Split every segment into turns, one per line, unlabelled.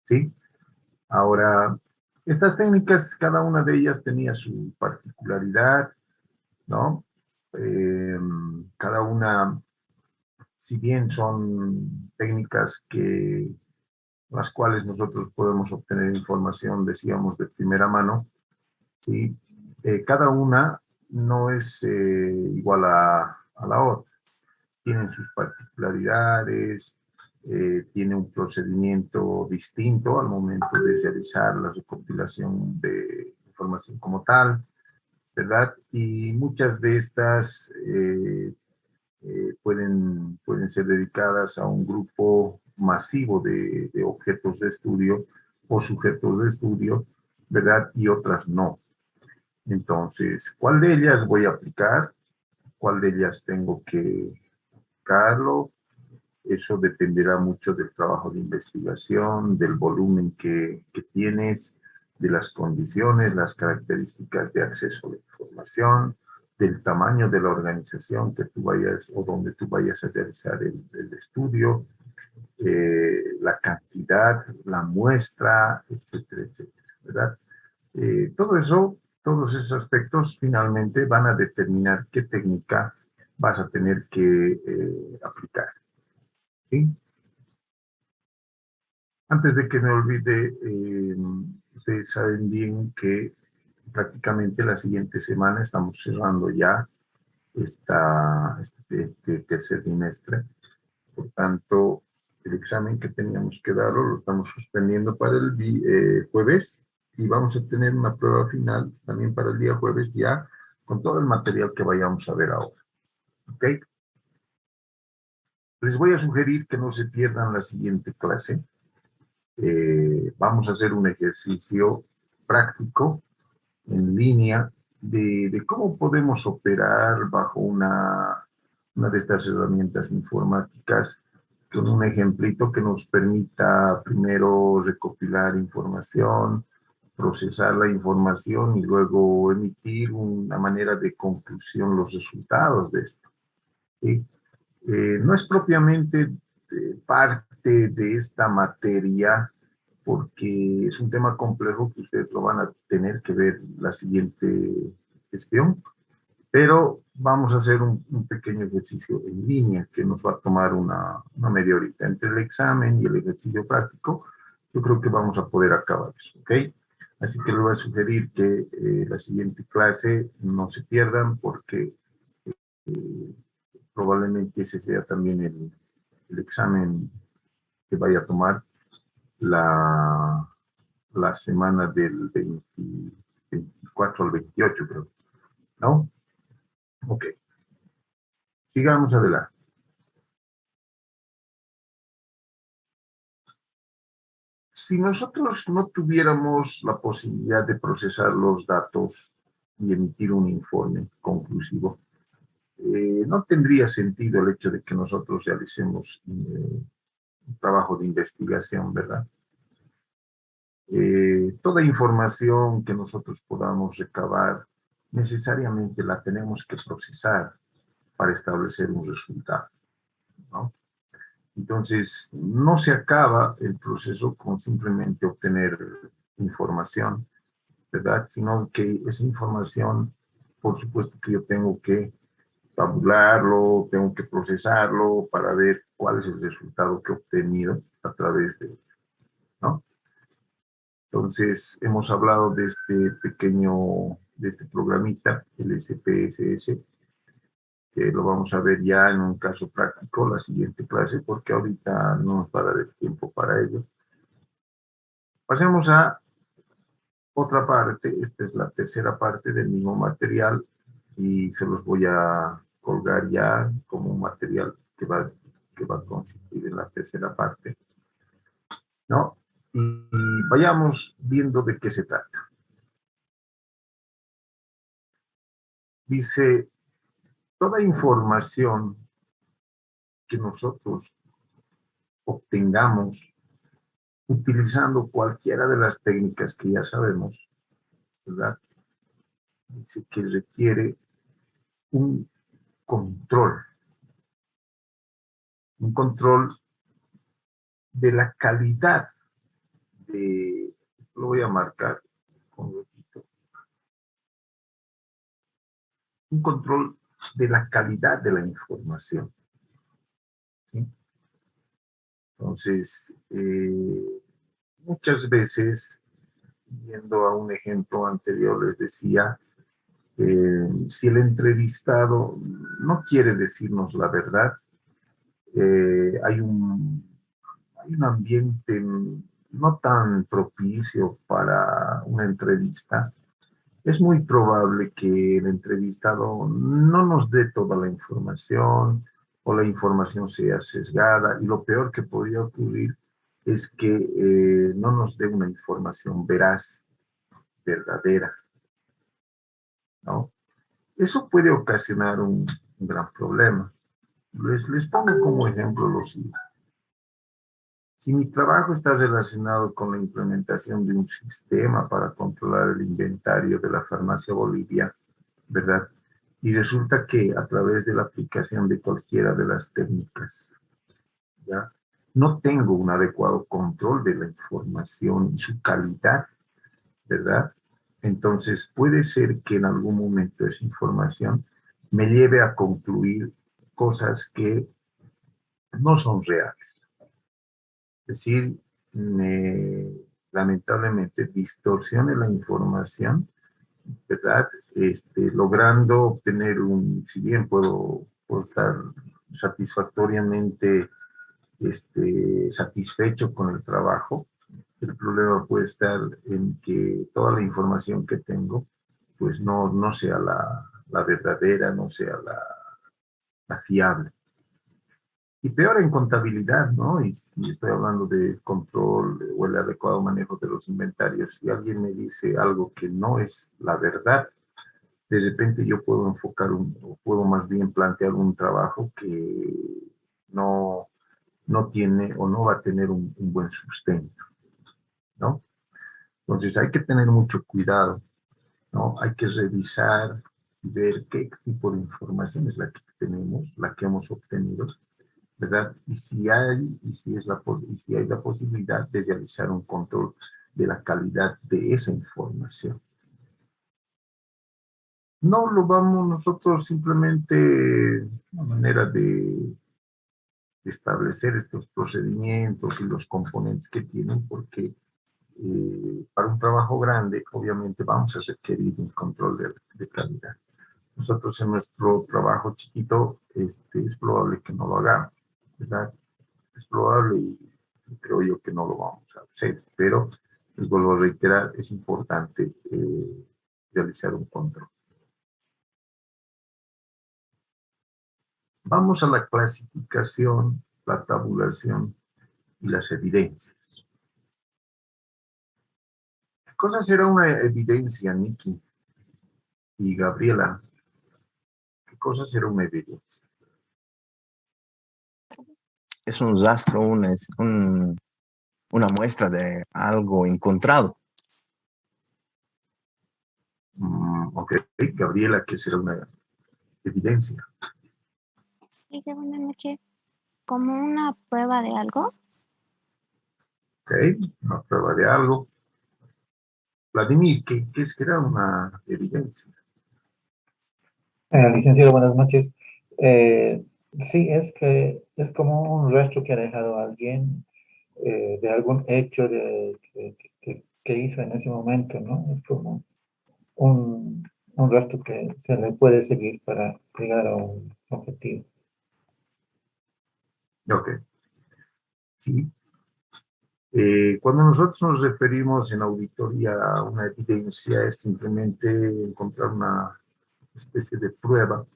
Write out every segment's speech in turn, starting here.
¿sí? Ahora, estas técnicas, cada una de ellas tenía su particularidad, ¿no? Eh, Cada una, si bien son técnicas que las cuales nosotros podemos obtener información, decíamos, de primera mano, ¿sí? Cada una no es igual a la otra. Tienen sus particularidades, tiene un procedimiento distinto al momento de realizar la recopilación de información como tal, ¿verdad? Y muchas de estas pueden ser dedicadas a un grupo masivo de objetos de estudio o sujetos de estudio, ¿verdad? Y otras no. Entonces, ¿cuál de ellas voy a aplicar? ¿Cuál de ellas tengo que aplicarlo? Eso dependerá mucho del trabajo de investigación, del volumen que tienes, de las condiciones, las características de acceso a la información, del tamaño de la organización que tú vayas o donde tú vayas a realizar el estudio, la cantidad, la muestra, etcétera, etcétera, ¿verdad? Todo eso, todos esos aspectos finalmente van a determinar qué técnica vas a tener que aplicar, ¿sí? Antes de que me olvide, ustedes saben bien que prácticamente la siguiente semana estamos cerrando ya este tercer trimestre. Por tanto, el examen que teníamos que darlo lo estamos suspendiendo para el jueves y vamos a tener una prueba final también para el día jueves ya con todo el material que vayamos a ver ahora. ¿Ok? Les voy a sugerir que no se pierdan la siguiente clase. Vamos a hacer un ejercicio práctico en línea de cómo podemos operar bajo una de estas herramientas informáticas con un ejemplito que nos permita primero recopilar información, procesar la información y luego emitir una manera de conclusión los resultados de esto, ¿sí? No es propiamente parte de esta materia porque es un tema complejo que ustedes lo van a tener que ver la siguiente gestión, pero vamos a hacer un pequeño ejercicio en línea que nos va a tomar una media horita. Entre el examen y el ejercicio práctico, yo creo que vamos a poder acabar eso, ¿ok? Así que les voy a sugerir que la siguiente clase no se pierdan porque eh, probablemente ese sea también el examen que vaya a tomar la, la semana del 24 al 28, creo, ¿no? Ok, sigamos adelante. Si nosotros no tuviéramos la posibilidad de procesar los datos y emitir un informe conclusivo, no tendría sentido el hecho de que nosotros realicemos un trabajo de investigación, ¿verdad? Toda información que nosotros podamos recabar, necesariamente la tenemos que procesar para establecer un resultado, ¿no? Entonces, no se acaba el proceso con simplemente obtener información, ¿verdad? Sino que esa información, por supuesto que yo tengo que tabularlo, tengo que procesarlo para ver cuál es el resultado que he obtenido a través de, ¿no? Entonces, hemos hablado de este programita, el SPSS, que lo vamos a ver ya en un caso práctico, la siguiente clase, porque ahorita no nos va a dar el tiempo para ello. Pasemos a otra parte, esta es la tercera parte del mismo material y se los voy a colgar ya como un material que va a consistir en la tercera parte, ¿no? Y vayamos viendo de qué se trata. Dice, toda información que nosotros obtengamos utilizando cualquiera de las técnicas que ya sabemos, ¿verdad? Dice que requiere un control, un control de la calidad esto lo voy a marcar con rojito, un control de la calidad de la información, ¿sí? Entonces, muchas veces, viendo a un ejemplo anterior, les decía, si el entrevistado no quiere decirnos la verdad, hay un ambiente no tan propicio para una entrevista. Es muy probable que el entrevistado no nos dé toda la información o la información sea sesgada, y lo peor que podría ocurrir es que no nos dé una información veraz, verdadera, ¿no? Eso puede ocasionar un gran problema. Les pongo como ejemplo lo siguiente. Si mi trabajo está relacionado con la implementación de un sistema para controlar el inventario de la farmacia Bolivia, ¿verdad? Y resulta que a través de la aplicación de cualquiera de las técnicas, ¿ya? No tengo un adecuado control de la información y su calidad, ¿verdad? Entonces puede ser que en algún momento esa información me lleve a concluir cosas que no son reales. Es decir, lamentablemente distorsione la información, ¿verdad? Logrando obtener si bien puedo estar satisfactoriamente satisfecho con el trabajo, el problema puede estar en que toda la información que tengo, pues no sea la verdadera, no sea la fiable. Y peor en contabilidad, ¿no? Y si estoy hablando de control o el adecuado manejo de los inventarios, si alguien me dice algo que no es la verdad, de repente yo puedo o puedo más bien plantear un trabajo que no, no tiene o no va a tener un buen sustento, ¿no? Entonces hay que tener mucho cuidado, ¿no? Hay que revisar y ver qué tipo de información es la que tenemos, la que hemos obtenido, ¿verdad? Y si hay la posibilidad de realizar un control de la calidad de esa información. No lo vamos nosotros simplemente una manera de establecer estos procedimientos y los componentes que tienen, porque para un trabajo grande obviamente vamos a requerir un control de calidad. Nosotros en nuestro trabajo chiquito es probable que no lo hagamos, ¿verdad? Es probable y creo yo que no lo vamos a hacer, pero les vuelvo a reiterar, es importante realizar un control. Vamos a la clasificación, la tabulación y las evidencias. ¿Qué cosa será una evidencia, Nikki y Gabriela? ¿Qué cosa será una evidencia?
Es un rastro, una muestra de algo encontrado.
Ok, Gabriela, ¿qué será una evidencia?
Dice, buenas noches. ¿Como una prueba de algo?
Ok, una prueba de algo. Vladimir, ¿qué es que era una evidencia?
Licenciado, buenas noches. Sí, es que es como un rastro que ha dejado alguien de algún hecho que hizo en ese momento, ¿no? Es como un rastro que se le puede seguir para llegar a un objetivo.
Ok, sí. Cuando nosotros nos referimos en auditoría a una evidencia, es simplemente encontrar una especie de prueba,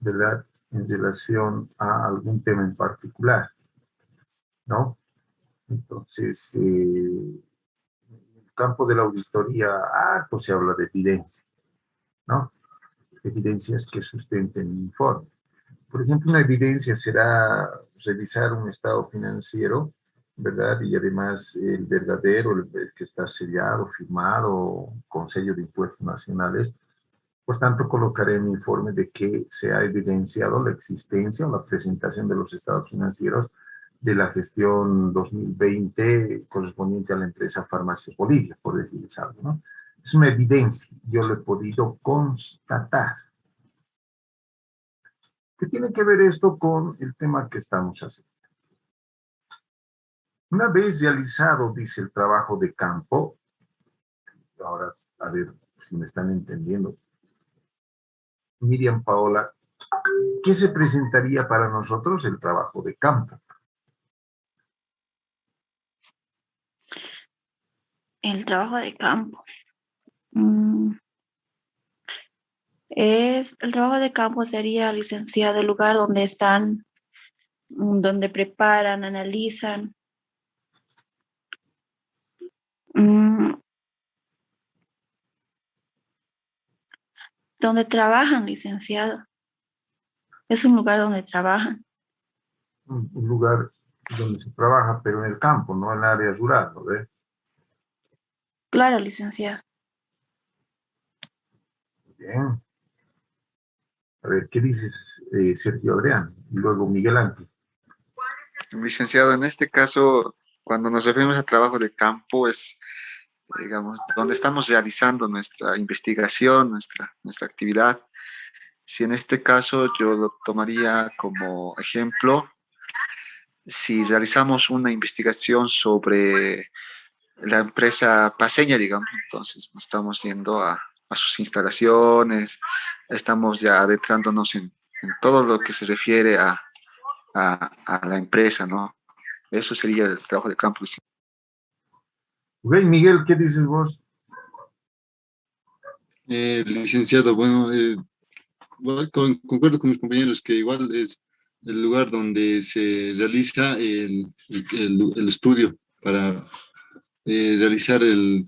¿verdad?, en relación a algún tema en particular, ¿no? Entonces, en el campo de la auditoría, harto se habla de evidencia, ¿no? Evidencias que sustenten el informe. Por ejemplo, una evidencia será revisar un estado financiero, ¿verdad? Y además el verdadero, el que está sellado, firmado, con sello de impuestos nacionales. Por tanto, colocaré en mi informe de que se ha evidenciado la existencia o la presentación de los estados financieros de la gestión 2020 correspondiente a la empresa Farmacias Bolivia, por decirles algo, ¿no? Es una evidencia, yo lo he podido constatar. ¿Qué tiene que ver esto con el tema que estamos haciendo? Una vez realizado, dice, el trabajo de campo, ahora a ver si me están entendiendo, Miriam, Paola, ¿qué se presentaría para nosotros el trabajo de campo?
El trabajo de campo. El trabajo de campo sería, licenciado, el lugar donde están, donde preparan, analizan, donde trabajan, licenciado. Es un lugar donde trabajan.
Un lugar donde se trabaja, pero en el campo, no en el área rural, ¿no ves?
Claro, licenciado.
Bien. A ver, ¿qué dices, Sergio Adrián? Y luego Miguel Ángel.
Licenciado, en este caso, cuando nos referimos a trabajo de campo, es, digamos, donde estamos realizando nuestra investigación, nuestra actividad. Si en este caso yo lo tomaría como ejemplo, si realizamos una investigación sobre la empresa paceña, digamos, entonces nos estamos yendo a sus instalaciones, estamos ya adentrándonos en todo lo que se refiere a la empresa, ¿no? Eso sería el trabajo de campo.
Ok, Miguel, ¿qué dices vos?
Licenciado, bueno, igual concuerdo con mis compañeros que igual es el lugar donde se realiza el estudio para realizar el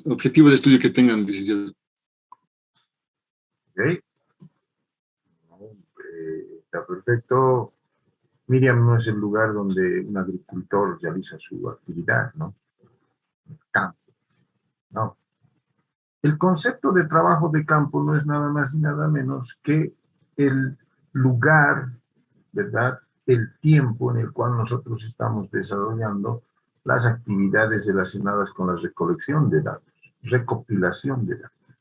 objetivo de estudio que tengan, licenciado.
Ok. Está perfecto. Miriam, no es el lugar donde un agricultor realiza su actividad, ¿no? Campo, no. El concepto de trabajo de campo no es nada más y nada menos que el lugar, ¿verdad? El tiempo en el cual nosotros estamos desarrollando las actividades relacionadas con la recolección de datos, recopilación de datos.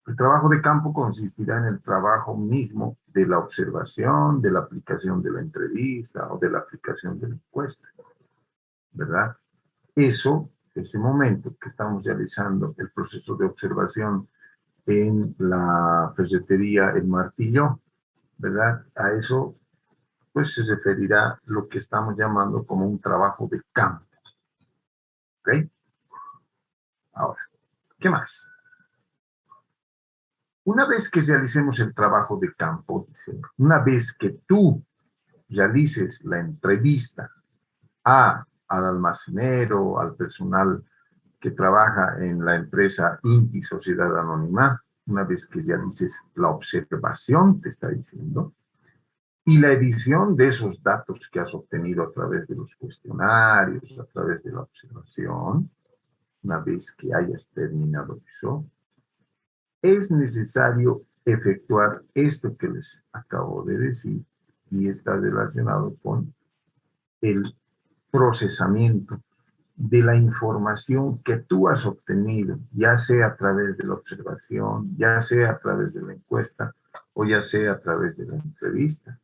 El trabajo de campo consistirá en el trabajo mismo de la observación, de la aplicación de la entrevista o de la aplicación de la encuesta, ¿verdad? Ese momento que estamos realizando el proceso de observación en la ferretería El Martillo, ¿verdad? A eso, pues, se referirá lo que estamos llamando como un trabajo de campo, ¿ok? Ahora, ¿qué más? Una vez que realicemos el trabajo de campo, dice, una vez que tú realices la entrevista al almacenero, al personal que trabaja en la empresa INTI Sociedad Anónima, una vez que realices la observación, te está diciendo, y la edición de esos datos que has obtenido a través de los cuestionarios, a través de la observación, una vez que hayas terminado eso, es necesario efectuar esto que les acabo de decir y está relacionado con el procesamiento de la información que tú has obtenido, ya sea a través de la observación, ya sea a través de la encuesta o ya sea a través de la entrevista,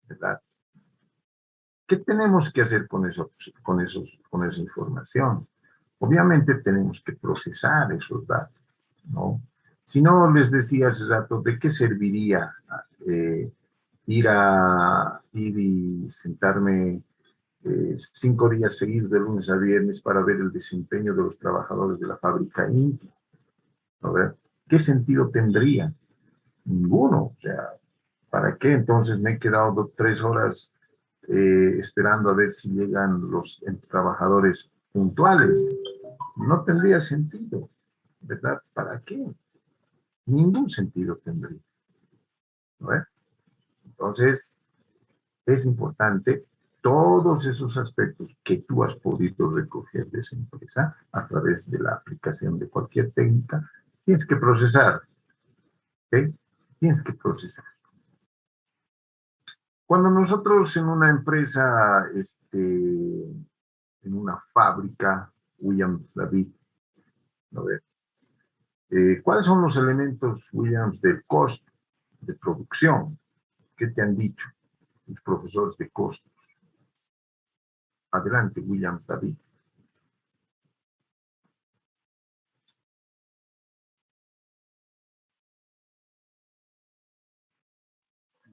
¿verdad? ¿Qué tenemos que hacer con esa información? Obviamente tenemos que procesar esos datos, ¿no? Si no, les decía hace rato, ¿de qué serviría ir y sentarme 5 días seguidos de lunes a viernes para ver el desempeño de los trabajadores de la fábrica INTI? A ver, ¿qué sentido tendría? Ninguno. O sea, ¿para qué? Entonces me he quedado 3 horas esperando a ver si llegan los trabajadores puntuales. No tendría sentido, ¿verdad? ¿Para qué? Ningún sentido tendría. ¿No? Entonces, es importante todos esos aspectos que tú has podido recoger de esa empresa a través de la aplicación de cualquier técnica, tienes que procesar, ¿ok? Tienes que procesar. Cuando nosotros en una empresa, en una fábrica, Williams David, ¿no ve? ¿Cuáles son los elementos, Williams, del costo de producción? ¿Qué te han dicho los profesores de costos? Adelante, Williams David.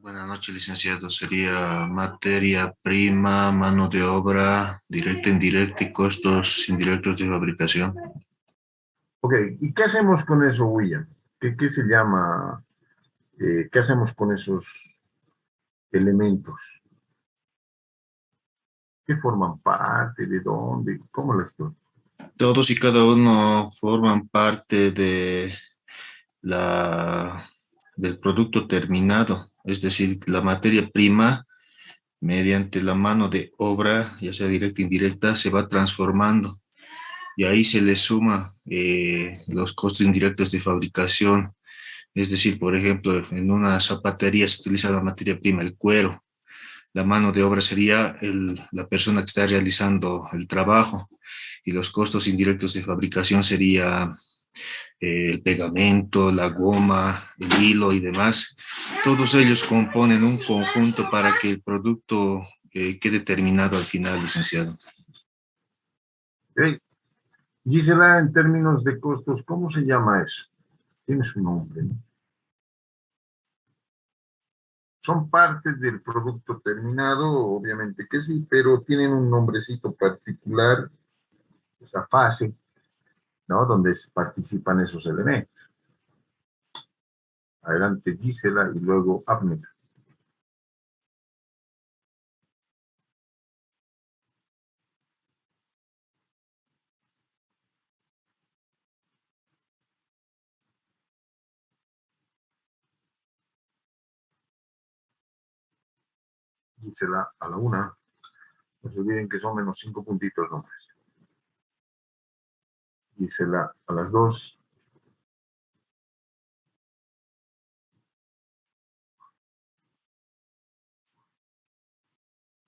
Buenas noches, licenciado. Sería materia prima, mano de obra, directa, indirecta y costos indirectos de fabricación.
Ok, ¿y qué hacemos con eso, William? ¿Qué se llama? ¿Qué hacemos con esos elementos? ¿Qué forman parte? ¿De dónde? ¿Cómo lo estoy?
Todos y cada uno forman parte de la, del producto terminado, es decir, la materia prima, mediante la mano de obra, ya sea directa o indirecta, se va transformando y ahí se le suma los costos indirectos de fabricación. Es decir, por ejemplo, en una zapatería se utiliza la materia prima, el cuero. La mano de obra sería la persona que está realizando el trabajo y los costos indirectos de fabricación sería el pegamento, la goma, el hilo y demás. Todos ellos componen un conjunto para que el producto quede terminado al final, licenciado.
Ok. Gisela, en términos de costos, ¿cómo se llama eso? Tiene su nombre, ¿no? Son partes del producto terminado, obviamente que sí, pero tienen un nombrecito particular, esa fase, ¿no? Donde participan esos elementos. Adelante Gisela y luego Abner. Gisela a la una. No se olviden que son menos 5 puntitos nomás. Gisela a las 2.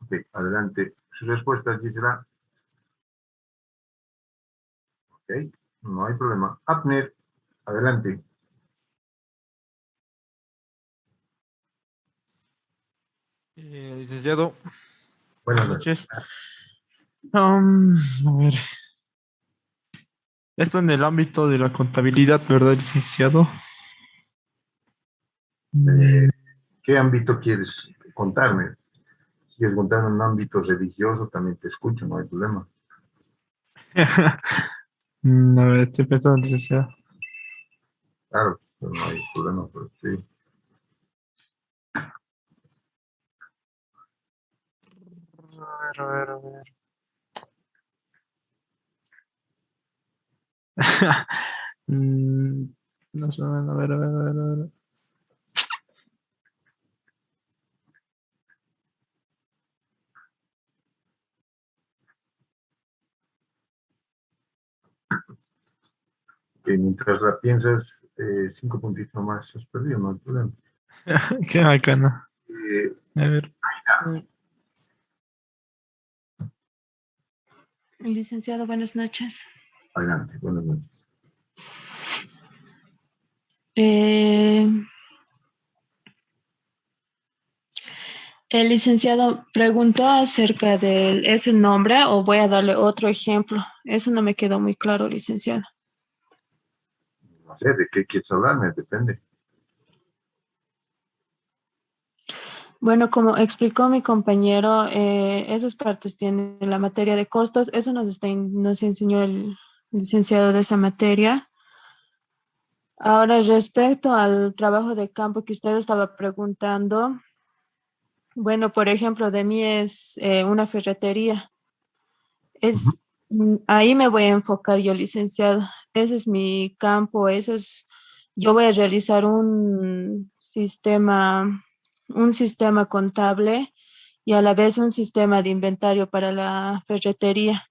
Ok, adelante. Su respuesta, Gisela. Ok, no hay problema. Abner, adelante.
Licenciado,
Buenas
buenas
noches.
noches. A ver, esto en el ámbito de la contabilidad, ¿verdad, licenciado?
Eh, ¿Qué ámbito quieres contarme? Si quieres contarme un ámbito religioso, también te escucho, no hay problema.
A ver, estoy pensando, licenciado.
Claro, no hay problema, pero sí.
A ver. Mm, no sé, a ver.
Que mientras la piensas, 5 puntitos más has perdido, no hay problema.
Qué bacana.
Eh,
A ver.
Licenciado, buenas noches.
Adelante, buenas noches.
Eh, el licenciado preguntó acerca de ese nombre o voy a darle otro ejemplo. Eso no me quedó muy claro, licenciado.
No sé, ¿de qué quieres hablarme? Depende.
Bueno, como explicó mi compañero, esas partes tienen la materia de costos. Eso nos enseñó el licenciado de esa materia. Ahora, respecto al trabajo de campo que usted estaba preguntando, bueno, por ejemplo, de mí es una ferretería.
Ujú.
Ahí me voy a enfocar yo, licenciado. Ese es mi campo, yo voy a realizar un sistema contable y a la vez un sistema de inventario para la ferretería.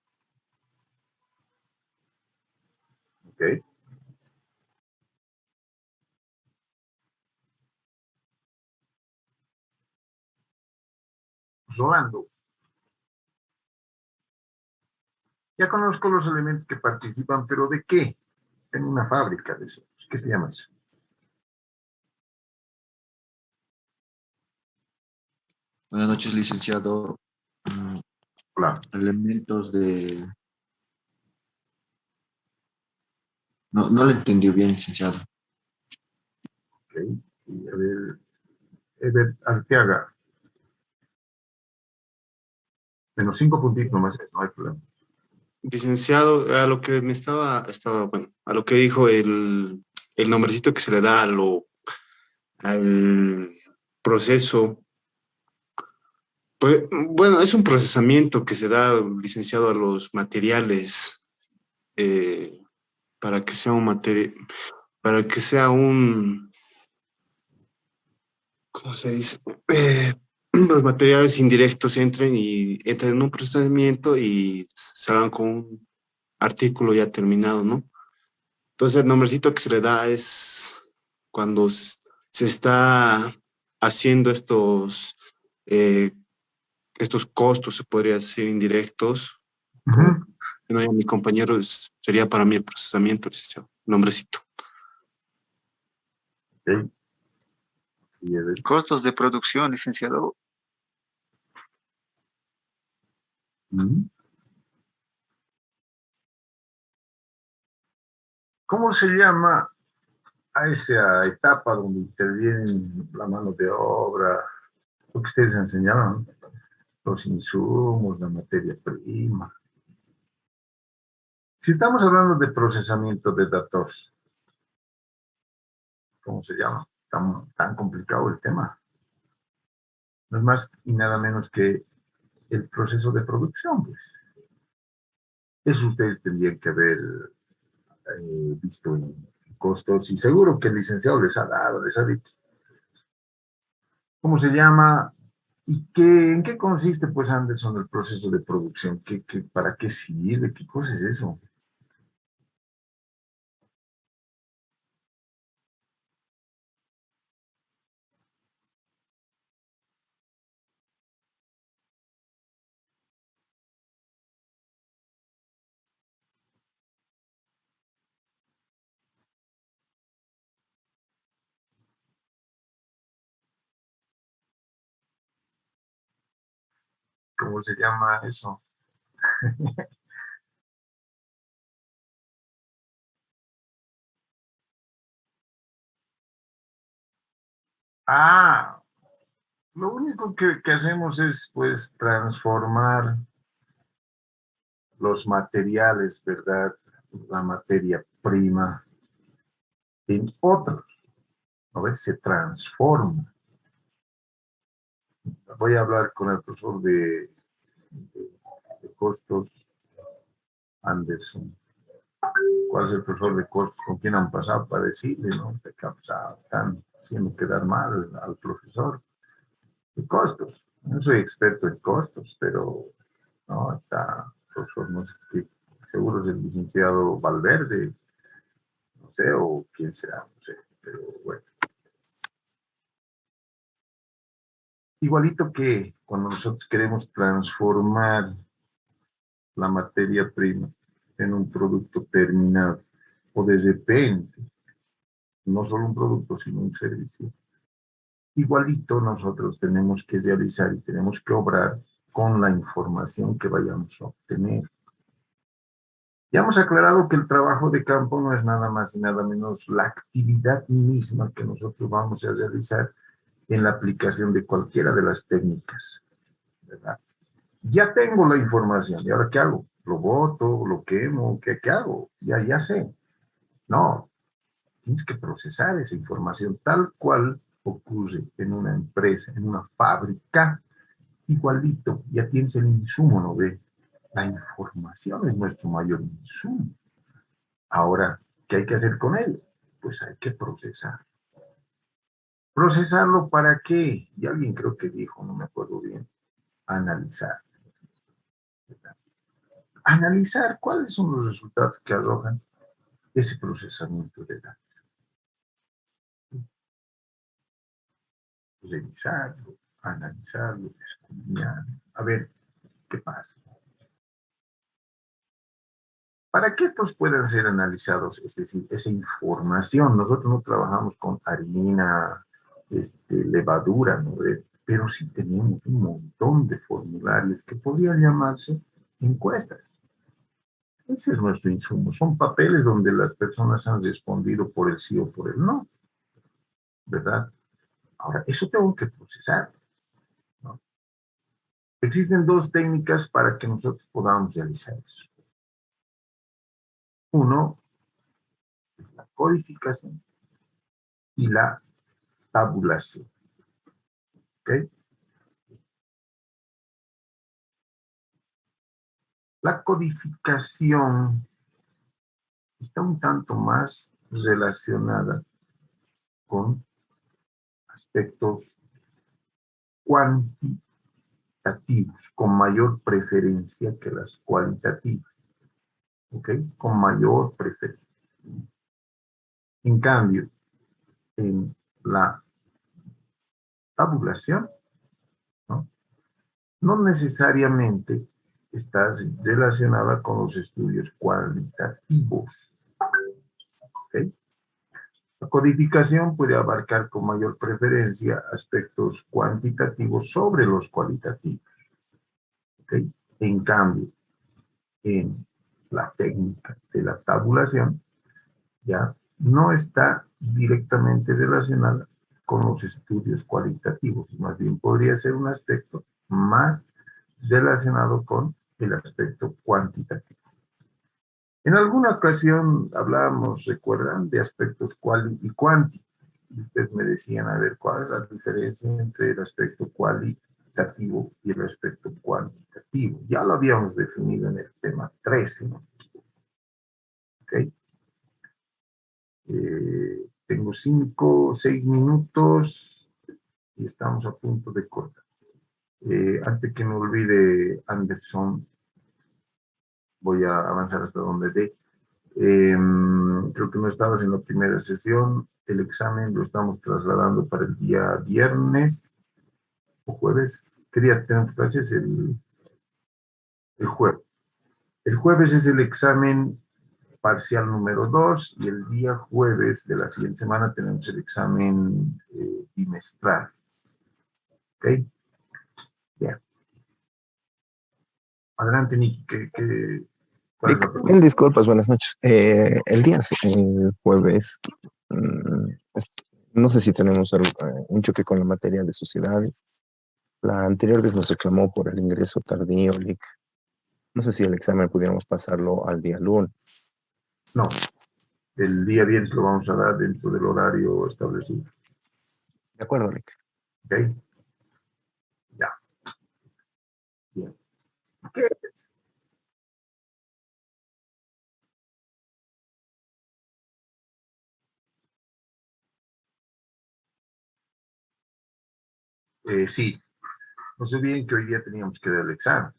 Ok. Rolando. Ya conozco los elementos que participan, pero ¿de qué? En una fábrica de esos. ¿Qué se llama eso?
Buenas noches, licenciado.
Hola.
Elementos de... No lo entendí bien, licenciado.
Ok. Y a ver, Ever Arteaga. Menos 5 puntitos nomás, no hay problema.
Licenciado, a lo que me bueno, a lo que dijo el nombrecito que se le da al proceso, pues, bueno, es un procesamiento que se da, licenciado, a los materiales para que sea para que sea ¿cómo se dice? Los materiales indirectos entren en un procesamiento y salgan con un artículo ya terminado, ¿no? Entonces el nombrecito que se le da es cuando se está haciendo estos costos, se podría decir, indirectos.
Ujú.
Bueno, ya mi compañero sería para mí el procesamiento, licenciado. Nombrecito.
Ok. Y a ver.
Costos de producción, licenciado.
Ujú. ¿Cómo se llama a esa etapa donde intervienen la mano de obra, lo que ustedes enseñaron, los insumos, la materia prima? Si estamos hablando de procesamiento de datos, ¿cómo se llama? Tan complicado el tema. No es más y nada menos que el proceso de producción, pues. Eso ustedes tendrían que haber visto en costos, y seguro que el licenciado les ha dado, les ha dicho. ¿Cómo se llama? ¿Y en qué consiste, pues, Anderson, el proceso de producción? ¿Para qué sirve? ¿Qué cosa es eso? ¿Cómo se llama eso? Ah, lo único que hacemos es, pues, transformar los materiales, ¿verdad? La materia prima en otros, ¿no ves? Se transforma. Voy a hablar con el profesor de costos, Anderson. ¿Cuál es el profesor de costos? ¿Con quién han pasado para decirle, no? Que están haciendo quedar mal al profesor de costos. No soy experto en costos, pero no, está, profesor, no sé qué, seguro es el licenciado Valverde, no sé, o quién será, no sé, pero bueno. Igualito que cuando nosotros queremos transformar la materia prima en un producto terminado, o de repente, no solo un producto, sino un servicio. Igualito nosotros tenemos que realizar y tenemos que obrar con la información que vayamos a obtener. Ya hemos aclarado que el trabajo de campo no es nada más y nada menos la actividad misma que nosotros vamos a realizar en la aplicación de cualquiera de las técnicas, ¿verdad? Ya tengo la información, ¿y ahora qué hago? ¿Lo boto? ¿Lo quemo? ¿Qué hago? Ya sé. No, tienes que procesar esa información tal cual ocurre en una empresa, en una fábrica, igualito, ya tienes el insumo, ¿no ve? La información es nuestro mayor insumo. Ahora, ¿qué hay que hacer con él? Pues hay que procesar. ¿Procesarlo para qué? Y alguien creo que dijo, no me acuerdo bien, analizar. ¿Verdad? Analizar cuáles son los resultados que arrojan ese procesamiento de datos. Revisarlo, analizarlo, escudriñar, a ver qué pasa. Para que estos puedan ser analizados, es decir, esa información, nosotros no trabajamos con harina, levadura, ¿no? Pero sí tenemos un montón de formularios que podrían llamarse encuestas. Ese es nuestro insumo. Son papeles donde las personas han respondido por el sí o por el no, ¿verdad? Ahora, eso tengo que procesar, ¿no? Existen dos técnicas para que nosotros podamos realizar eso. Uno es la codificación y la tabulación. ¿Ok? La codificación está un tanto más relacionada con aspectos cuantitativos, con mayor preferencia que las cualitativas. ¿Ok? Con mayor preferencia. En cambio, en la tabulación, no necesariamente está relacionada con los estudios cualitativos. ¿Okay? La codificación puede abarcar con mayor preferencia aspectos cuantitativos sobre los cualitativos. ¿Okay? En cambio, en la técnica de la tabulación, ya no está directamente relacionada con los estudios cualitativos, más bien podría ser un aspecto más relacionado con el aspecto cuantitativo. En alguna ocasión hablábamos, ¿recuerdan?, de aspectos quali y quanti. Y ustedes me decían, a ver, ¿cuál es la diferencia entre el aspecto cualitativo y el aspecto cuantitativo? Ya lo habíamos definido en el tema 13, ¿no? ¿Ok? Tengo 5 o 6 minutos y estamos a punto de cortar. Antes que me olvide, Anderson, voy a avanzar hasta donde dé. Creo que no estabas en la primera sesión. El examen lo estamos trasladando para el día viernes o jueves. ¿Qué día tenemos clases? El jueves. El jueves es el examen parcial número 2 y el día jueves de la siguiente semana tenemos el examen bimestral. ¿Ok? Bien. Adelante, Nicky.
Disculpas, buenas noches. El jueves, no sé si tenemos un choque con la materia de sociedades. La anterior vez nos reclamó por el ingreso tardío, Lic. No sé si el examen pudiéramos pasarlo al día lunes.
No, el día viernes lo vamos a dar dentro del horario establecido.
De acuerdo, Lic.
Ok. Ya. Bien. ¿Qué es? Sí. No sé bien que hoy día teníamos que dar el examen,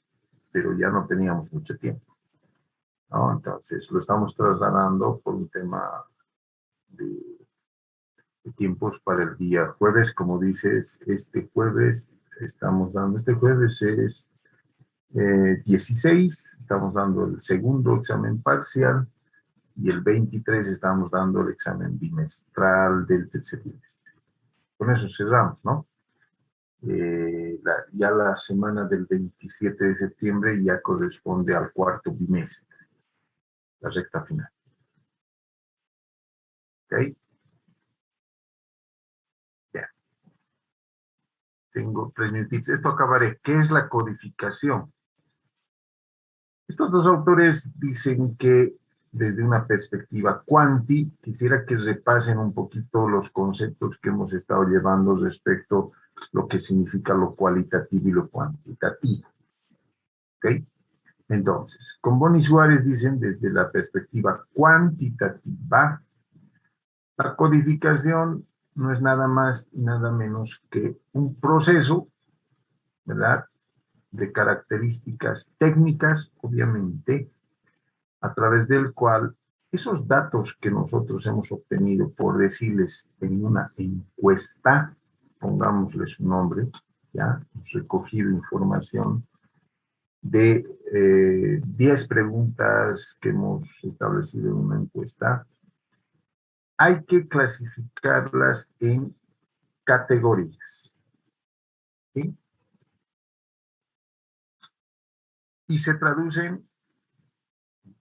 pero ya no teníamos mucho tiempo, ¿no? Entonces lo estamos trasladando por un tema de tiempos para el día jueves. Como dices, este jueves estamos dando, este jueves es 16, estamos dando el segundo examen parcial y el 23 estamos dando el examen bimestral del tercer bimestre. Con eso cerramos, ¿no? Ya la semana del 27 de septiembre ya corresponde al cuarto bimestre, la recta final. ¿Ok? Ya. Tengo 3 minutitos. Esto acabaré. ¿Qué es la codificación? Estos dos autores dicen que desde una perspectiva cuanti, quisiera que repasen un poquito los conceptos que hemos estado llevando respecto a lo que significa lo cualitativo y lo cuantitativo. ¿Ok? Entonces, con Bon y Suárez dicen desde la perspectiva cuantitativa, la codificación no es nada más y nada menos que un proceso, ¿verdad?, de características técnicas, obviamente, a través del cual esos datos que nosotros hemos obtenido, por decirles en una encuesta, pongámosle su nombre, ¿ya? Hemos recogido información de 10 preguntas que hemos establecido en una encuesta. Hay que clasificarlas en categorías, ¿sí? Y se traducen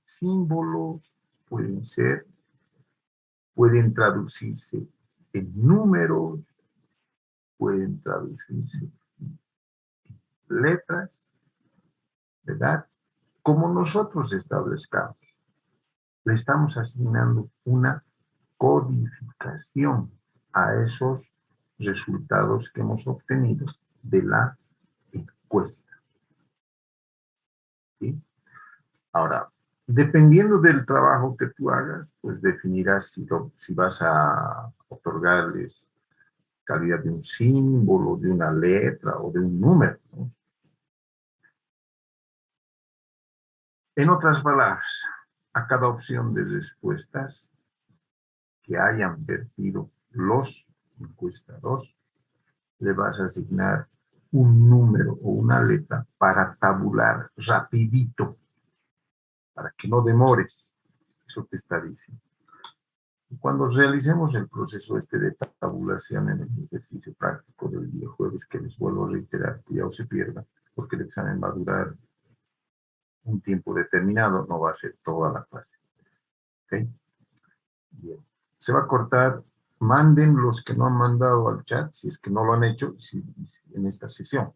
símbolos, pueden traducirse en números, pueden traducirse en letras, ¿verdad? Como nosotros establezcamos, le estamos asignando una codificación a esos resultados que hemos obtenido de la encuesta, ¿sí? Ahora, dependiendo del trabajo que tú hagas, pues definirás si vas a otorgarles calidad de un símbolo, de una letra o de un número, ¿no? En otras palabras, a cada opción de respuestas que hayan vertido los encuestados, le vas a asignar un número o una letra para tabular rapidito, para que no demores. Eso te está diciendo. Cuando realicemos el proceso de tabulación en el ejercicio práctico del día jueves, que les vuelvo a reiterar, cuidado se pierda, porque el examen va a durar un tiempo determinado, no va a ser toda la clase. ¿Ok? Bien. Se va a cortar, manden los que no han mandado al chat, si es que no lo han hecho en esta sesión.